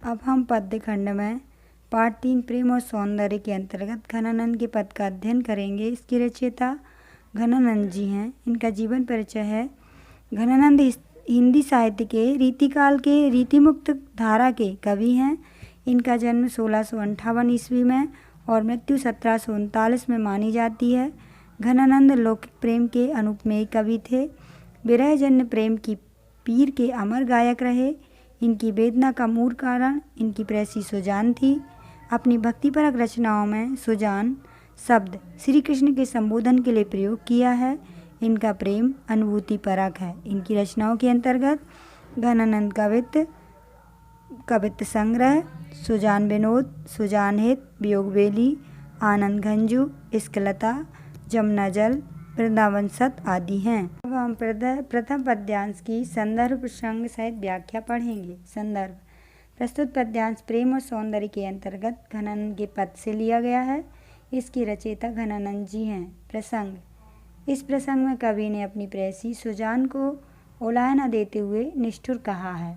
अब हम पद्य खंड में पाठ 3 प्रेम और सौंदर्य के अंतर्गत घनानंद के पद का अध्ययन करेंगे। इसकी रचयिता घनानंद जी हैं। इनका जीवन परिचय है। घनानंद हिंदी साहित्य के रीतिकाल के रीतिमुक्त धारा के कवि हैं। इनका जन्म 1658 ईस्वी में और मृत्यु 1739 में मानी जाती है। घनानंद लौकिक प्रेम के अनुपमेय कवि थे। विरहजन्य प्रेम की पीर के अमर गायक रहे। इनकी वेदना का मूल कारण इनकी प्रेयसी सुजान थी। अपनी भक्तिपरक रचनाओं में सुजान शब्द श्री कृष्ण के संबोधन के लिए प्रयोग किया है। इनका प्रेम अनुभूति परक है। इनकी रचनाओं के अंतर्गत घनानंद कवित्त संग्रह, सुजान विनोद, सुजान हित, वियोगवेली, आनंद घंजू, इश्कलता, जमुना जल, वृंदावन सत आदि हैं। अब हम प्रथम पद्यांश की संदर्भ प्रसंग सहित व्याख्या पढ़ेंगे। संदर्भ: प्रस्तुत पद्यांश प्रेम और सौंदर्य के अंतर्गत घनानंद के पद से लिया गया है। इसकी रचयिता घनानंद जी हैं। प्रसंग: इस प्रसंग में कवि ने अपनी प्रेयसी सुजान को उलाहना देते हुए निष्ठुर कहा है।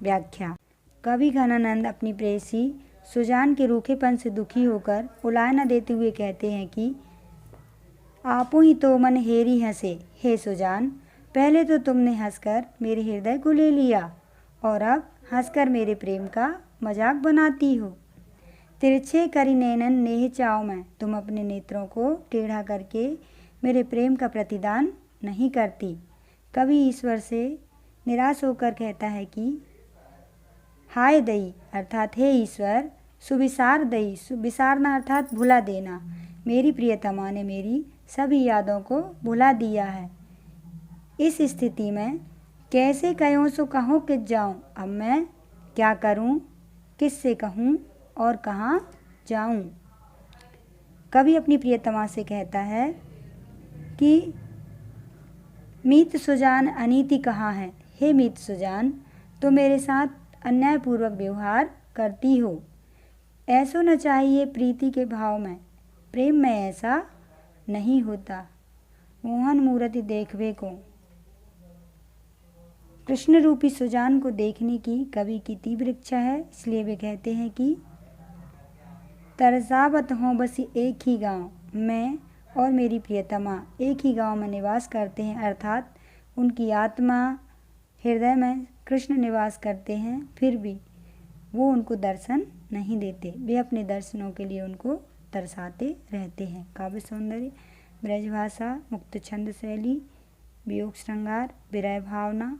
व्याख्या: कवि घनानंद अपनी प्रेयसी सुजान के रूखेपन से दुखी होकर उलाहना देते हुए कहते हैं कि आपो ही तो मन हेरी हंसे, हे सुजान, पहले तो तुमने हंसकर मेरे हृदय को ले लिया और अब हंसकर मेरे प्रेम का मजाक बनाती हो। तिरछे करी नैनन नेह चाव में, तुम अपने नेत्रों को टेढ़ा करके मेरे प्रेम का प्रतिदान नहीं करती। कवि ईश्वर से निराश होकर कहता है कि हाय दई अर्थात हे ईश्वर, सुविसार दई, विसारना अर्थात भुला देना, मेरी प्रियतमा ने मेरी सभी यादों को भुला दिया है। इस स्थिति में कैसे कयूँ सो कहूँ किस जाऊँ, अब मैं क्या करूँ, किससे कहूँ और कहाँ जाऊँ। कवि अपनी प्रियतमा से कहता है कि मीत सुजान अनीति कहाँ है, हे मीत सुजान, तो मेरे साथ अन्यायपूर्वक व्यवहार करती हो। ऐसो न चाहिए प्रीति के भाव में, प्रेम में ऐसा नहीं होता। मोहन मूर्ति देखवे को, कृष्ण रूपी सुजान को देखने की कवि की तीव्र इच्छा है। इसलिए वे कहते हैं कि तरसावत हों बस एक ही गांव, मैं और मेरी प्रियतमा एक ही गांव में निवास करते हैं, अर्थात उनकी आत्मा हृदय में कृष्ण निवास करते हैं, फिर भी वो उनको दर्शन नहीं देते। वे अपने दर्शनों के लिए उनको तरसाते रहते हैं। काव्य सौंदर्य: ब्रजभाषा, मुक्त छंद शैली, वियोग श्रृंगार, विरह भावना,